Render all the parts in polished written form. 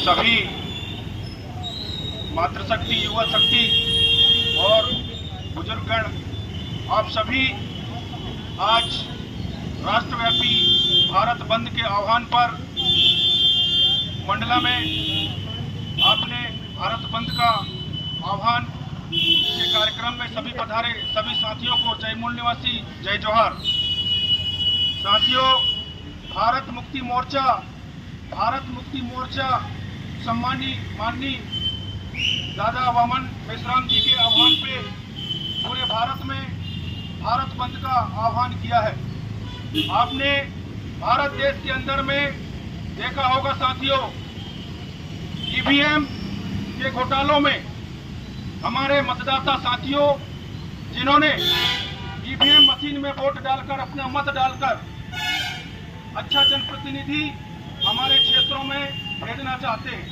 सभी मातृशक्ति, युवा शक्ति और बुजुर्गगण, आप सभी आज राष्ट्रव्यापी भारत बंद के आह्वान पर मंडला में आपने भारत बंद का आह्वान के कार्यक्रम में सभी पधारे सभी साथियों को जय मूल निवासी, जय जोहार। साथियों, भारत मुक्ति मोर्चा माननीय दादा वामन मेश्राम जी के आह्वान पे पूरे भारत में भारत बंद का आह्वान किया है। आपने भारत देश के अंदर में देखा होगा साथियों, ईवीएम के घोटालों में हमारे मतदाता साथियों, जिन्होंने ईवीएम मशीन में वोट डालकर अपना मत डालकर अच्छा जनप्रतिनिधि हमारे क्षेत्रों में भेजना चाहते हैं,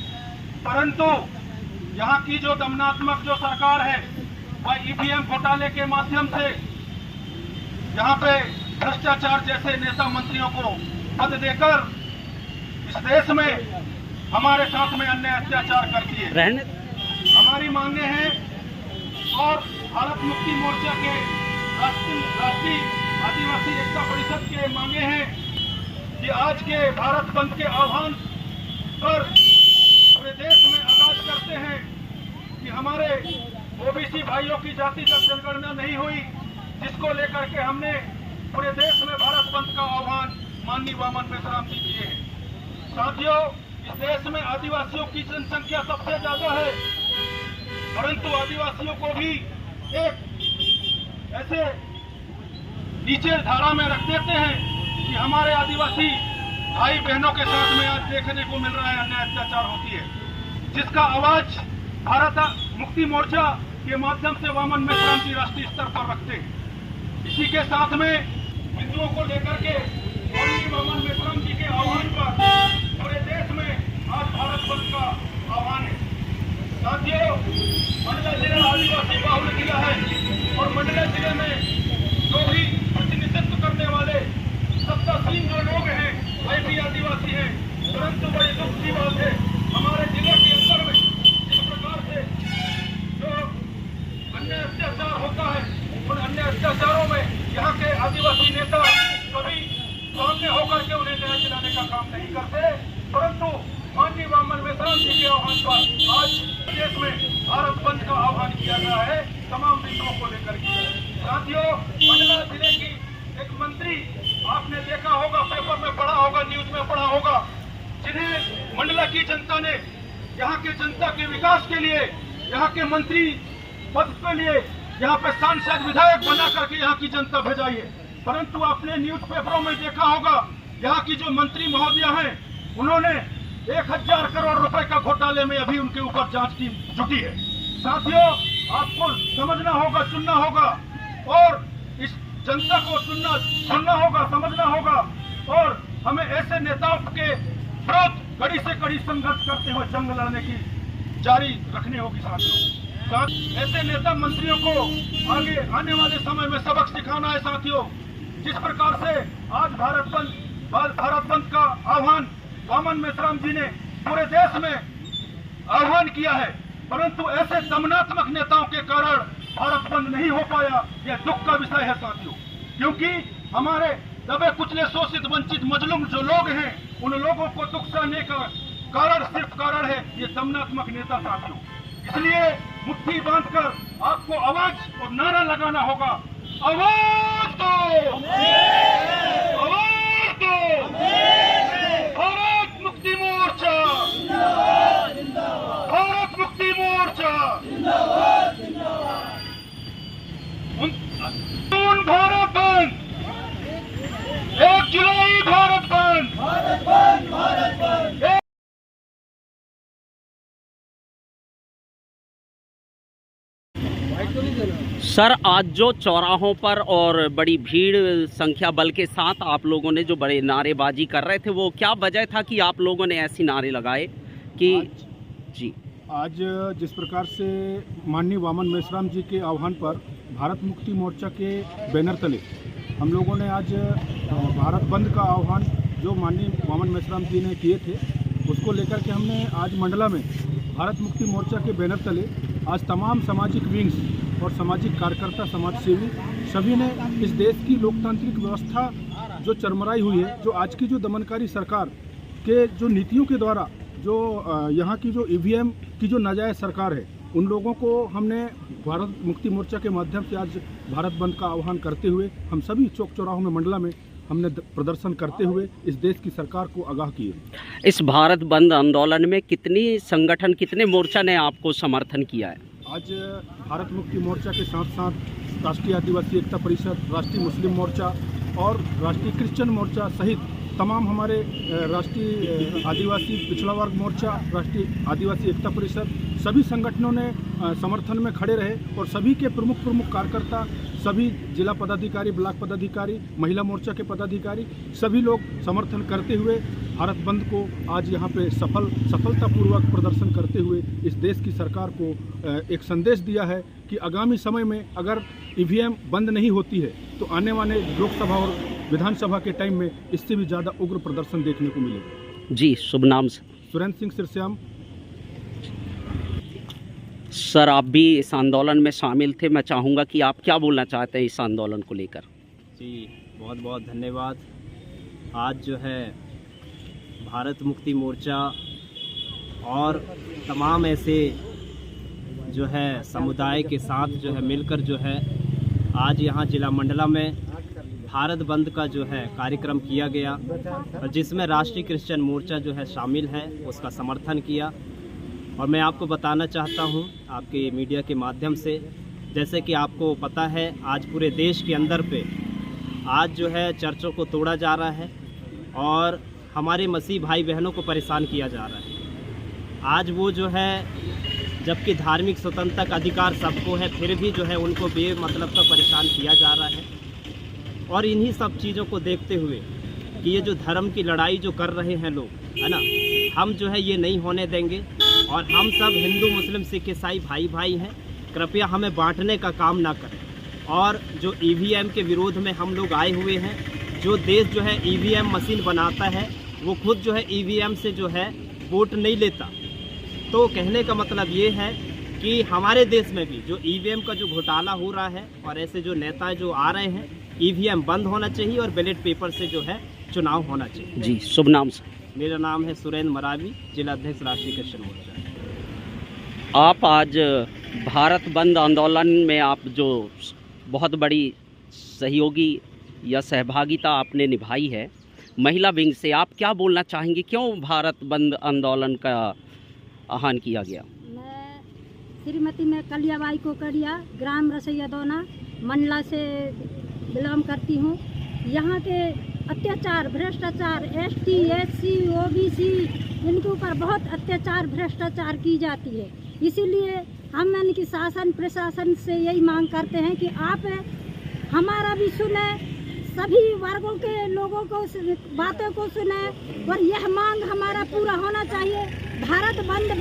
परंतु यहाँ की जो दमनात्मक जो सरकार है वह ईवीएम घोटाले के माध्यम से यहाँ पे भ्रष्टाचार जैसे नेता मंत्रियों को पद देकर इस देश में हमारे साथ में अन्य अत्याचार करती है। हमारी मांगे हैं और भारत मुक्ति मोर्चा के राष्ट्रीय आदिवासी एकता परिषद के मांगे हैं कि आज के भारत बंद के आह्वान पर पूरे देश में आगाज करते हैं कि हमारे ओबीसी भाइयों की जातिगत जनगणना नहीं हुई, जिसको लेकर के हमने पूरे देश में भारत बंद का आह्वान माननीय वामन मेश्राम जी किए हैं। साथियों, इस देश में आदिवासियों की जनसंख्या सबसे ज्यादा है, परंतु आदिवासियों को भी एक ऐसे नीचे धारा में रख देते हैं कि हमारे आदिवासी भाई बहनों के साथ में आज देखने को मिल रहा है अन्य अत्याचार होती है, जिसका आवाज भारत मुक्ति मोर्चा के माध्यम से वामन मेश्राम जी राष्ट्रीय स्तर पर रखते हैं। इसी के साथ में हिंदुओं को लेकर के वामन मेश्राम जी के आह्वान पर पूरे देश में आज भारत बंद का आह्वान है। साथियों, मंडला जिला आदिवासी बाहुल जिला है और मंडला जिले में जो भी प्रतिनिधित्व करने वाले सत्तासीन जो लोग हैं वे भी आदिवासी हैं, परंतु बड़ी दुख की बात है हमारे जिले के अंदर में जिस प्रकार से जो अन्य अत्याचार होता है, उन अन्य अत्याचारों में यहाँ के आदिवासी नेता कभी सामने होकर के उन्हें न्याय दिलाने का काम नहीं करते, परंतु माननीय वामन मेश्राम जी के आह्वान पर आज देश में भारत बंद का आह्वान किया गया है तमाम बिंदुओं को लेकर के। साथियों, मंडला जिले की एक मंत्री आपने देखा होगा, पेपर में पढ़ा होगा, न्यूज में पढ़ा होगा, जिन्हें मंडला की जनता ने यहाँ के जनता के विकास के लिए यहाँ के मंत्री पद के लिए यहाँ पे सांसद विधायक बना करके यहाँ की जनता भेजाई है, परंतु आपने न्यूज पेपरों में देखा होगा यहाँ की जो मंत्री महोदया हैं उन्होंने 1000 करोड़ रुपए का घोटाले में अभी उनके ऊपर जांच टीम जुटी है। साथियों, आपको समझना होगा, सुनना होगा और इस जनता को सुनना होगा, समझना होगा और हमें ऐसे नेताओं के विरोध कड़ी से कड़ी संघर्ष करते हुए जंग लड़ने की जारी रखनी होगी। साथियों, ऐसे नेता मंत्रियों को आगे आने वाले समय में सबक सिखाना है। साथियों, जिस प्रकार से आज भारत बंद का आह्वान वामन मेश्राम जी ने पूरे देश में आह्वान किया है, परंतु ऐसे दमनात्मक नेताओं के कारण भारत बंद नहीं हो पाया, यह दुख का विषय है साथियों, क्योंकि हमारे दबे कुचले शोषित वंचित मजलूम जो लोग हैं उन लोगों को दुख सहने का कारण है ये दमनात्मक नेता साथियों। इसलिए मुट्ठी बांधकर आपको आवाज और नारा लगाना होगा, आवाज दो, आवाज दो, भारत मुक्ति मोर्चा, भारत मुक्ति मोर्चा, भारत बंद, 1 जुलाई भारत बंद, भारत बंद, भारत बंद। सर, आज जो चौराहों पर और बड़ी भीड़ संख्या बल के साथ आप लोगों ने जो बड़े नारेबाजी कर रहे थे, वो क्या वजह था कि आप लोगों ने ऐसी नारे लगाए कि आज जिस प्रकार से माननीय वामन मेश्राम जी के आह्वान पर भारत मुक्ति मोर्चा के बैनर तले हम लोगों ने आज भारत बंद का आह्वान जो माननीय वामन मेश्राम जी ने किए थे उसको को लेकर के हमने आज मंडला में भारत मुक्ति मोर्चा के बैनर तले आज तमाम सामाजिक विंग्स और सामाजिक कार्यकर्ता, समाज सेवी सभी ने इस देश की लोकतांत्रिक व्यवस्था जो चरमराई हुई है, जो आज की जो दमनकारी सरकार के जो नीतियों के द्वारा जो यहाँ की जो ईवीएम की जो नाजायज सरकार है, उन लोगों को हमने भारत मुक्ति मोर्चा के माध्यम से आज भारत बंद का आह्वान करते हुए हम सभी चौक चौराहों में मंडला में हमने प्रदर्शन करते हुए इस देश की सरकार को आगाह किए। इस भारत बंद आंदोलन में कितने मोर्चा ने आपको समर्थन किया है? आज भारत मुक्ति मोर्चा के साथ साथ राष्ट्रीय आदिवासी एकता परिषद, राष्ट्रीय मुस्लिम मोर्चा और राष्ट्रीय क्रिश्चियन मोर्चा सहित तमाम हमारे राष्ट्रीय आदिवासी पिछड़ा वर्ग मोर्चा, राष्ट्रीय आदिवासी एकता परिषद सभी संगठनों ने समर्थन में खड़े रहे और सभी के प्रमुख कार्यकर्ता, सभी जिला पदाधिकारी, ब्लॉक पदाधिकारी, महिला मोर्चा के पदाधिकारी सभी लोग समर्थन करते हुए भारत बंद को आज यहाँ पे सफलतापूर्वक प्रदर्शन करते हुए इस देश की सरकार को एक संदेश दिया है कि आगामी समय में अगर ईवीएम बंद नहीं होती है तो आने वाले लोकसभा और विधानसभा के टाइम में इससे भी ज़्यादा उग्र प्रदर्शन देखने को मिलेगा। जी, शुभ नाम सर? सुरेंद्र सिंह सिरस्याम। सर, आप भी इस आंदोलन में शामिल थे, मैं चाहूँगा कि आप क्या बोलना चाहते हैं इस आंदोलन को लेकर? जी, बहुत बहुत धन्यवाद। आज जो है भारत मुक्ति मोर्चा और तमाम ऐसे जो है समुदाय के साथ जो है मिलकर जो है आज यहाँ जिला मंडला में भारत बंद का जो है कार्यक्रम किया गया और जिसमें राष्ट्रीय क्रिश्चियन मोर्चा जो है शामिल है, उसका समर्थन किया। और मैं आपको बताना चाहता हूँ आपके मीडिया के माध्यम से, जैसे कि आपको पता है आज पूरे देश के अंदर पे आज जो है चर्चों को तोड़ा जा रहा है और हमारे मसीह भाई बहनों को परेशान किया जा रहा है। आज वो जो है जबकि धार्मिक स्वतंत्रता का अधिकार सबको है, फिर भी जो है उनको बेमतलब का परेशान किया जा रहा है। और इन्हीं सब चीज़ों को देखते हुए कि ये जो धर्म की लड़ाई जो कर रहे हैं लोग, है ना, हम जो है ये नहीं होने देंगे। और हम सब हिंदू, मुस्लिम, सिख, ईसाई भाई भाई हैं, कृपया हमें बांटने का काम ना करें। और जो ईवीएम के विरोध में हम लोग आए हुए हैं, जो देश जो है ईवीएम मशीन बनाता है वो खुद जो है ईवीएम से जो है वोट नहीं लेता। तो कहने का मतलब ये है कि हमारे देश में भी जो ईवीएम का जो घोटाला हो रहा है और ऐसे जो नेता जो आ रहे हैं, ईवीएम बंद होना चाहिए और बैलेट पेपर से जो है चुनाव होना चाहिए। जी, शुभ नाम सर? मेरा नाम है सुरेंद्र मरावी, जिला अध्यक्ष राष्ट्रीय क्रिश्चियन मोर्चा। आप आज भारत बंद आंदोलन में आप जो बहुत बड़ी सहयोगी या सहभागिता आपने निभाई है महिला विंग से, आप क्या बोलना चाहेंगे? क्यों भारत बंद आंदोलन का आह्वान किया गया? मैं श्रीमती में कलियाबाई कोकड़िया, ग्राम रसैया दोना, मंडला से बिलोंग करती हूँ। यहाँ के अत्याचार, भ्रष्टाचार, एसटी, एससी, ओबीसी, इनके ऊपर बहुत अत्याचार, भ्रष्टाचार की जाती है। इसीलिए हम इनकी शासन प्रशासन से यही मांग करते हैं कि आप हमारा भी सुने, सभी वर्गों के लोगों को बातों को सुने और यह मांग हमारा पूरा होना चाहिए। भारत बंद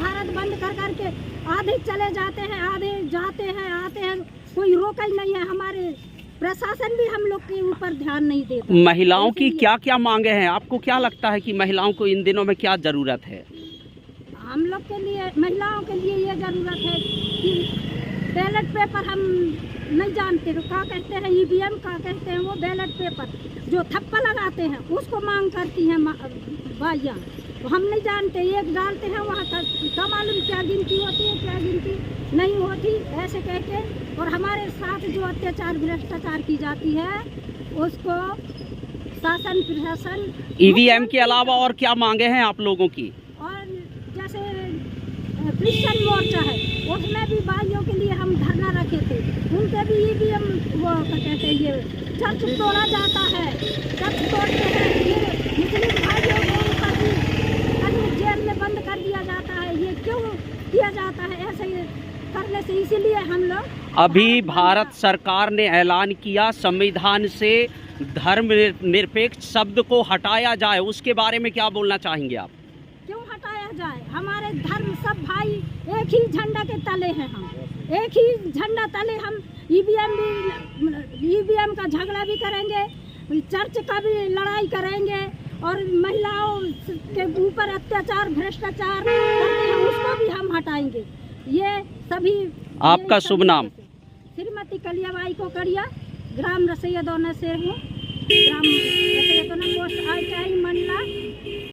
कर करके आधे चले जाते हैं, आधे जाते हैं, आते हैं, कोई रोका ही नहीं है। हमारे प्रशासन भी हम लोग के ऊपर ध्यान नहीं देता। महिलाओं की क्या क्या मांगे हैं? आपको क्या लगता है कि महिलाओं को इन दिनों में क्या ज़रूरत है? हम लोग के लिए, महिलाओं के लिए ये ज़रूरत है कि बैलेट पेपर हम नहीं जानते तो क्या कहते हैं, ईवीएम का कहते हैं, वो बैलेट पेपर जो थप्पा लगाते हैं उसको मांग करती हैं भाइयाँ। तो हम नहीं जानते, एक डालते हैं वहाँ का मालूम क्या गिनती होती है, क्या गिनती नहीं होती, ऐसे कह के। और हमारे साथ जो अत्याचार भ्रष्टाचार की जाती है उसको शासन प्रशासन। ईवीएम के अलावा और क्या मांगे हैं आप लोगों की? और जैसे क्रिश्चियन मोर्चा है उसमें भी भाइयों के लिए हम धरना रखे थे, उनके भी ईवीएम वो क्या कहते हैं, ये चर्च तोड़ा जाता है, चर्च तोड़ते हैं, ये मुस्लिम भाइयों को उनका भी जेल में बंद कर दिया जाता है। ये क्यों किया जाता है? ऐसे करने से इसीलिए हम लोग अभी भारत सरकार ने ऐलान किया संविधान से धर्म निरपेक्ष शब्द को हटाया जाए, उसके बारे में क्या बोलना चाहेंगे आप? क्यों हटाया जाए? हमारे धर्म सब भाई एक ही झंडा के तले हैं, हम एक ही झंडा तले। हम ईवीएम का झगड़ा भी करेंगे, चर्च का भी लड़ाई करेंगे और महिलाओं के ऊपर अत्याचार भ्रष्टाचार करते हैं उसको भी हम हटाएंगे। ये सभी आपका शुभ नाम? श्रीमती कलियाबाई कोकड़िया, ग्राम रसैया दोना से हूँ, ग्राम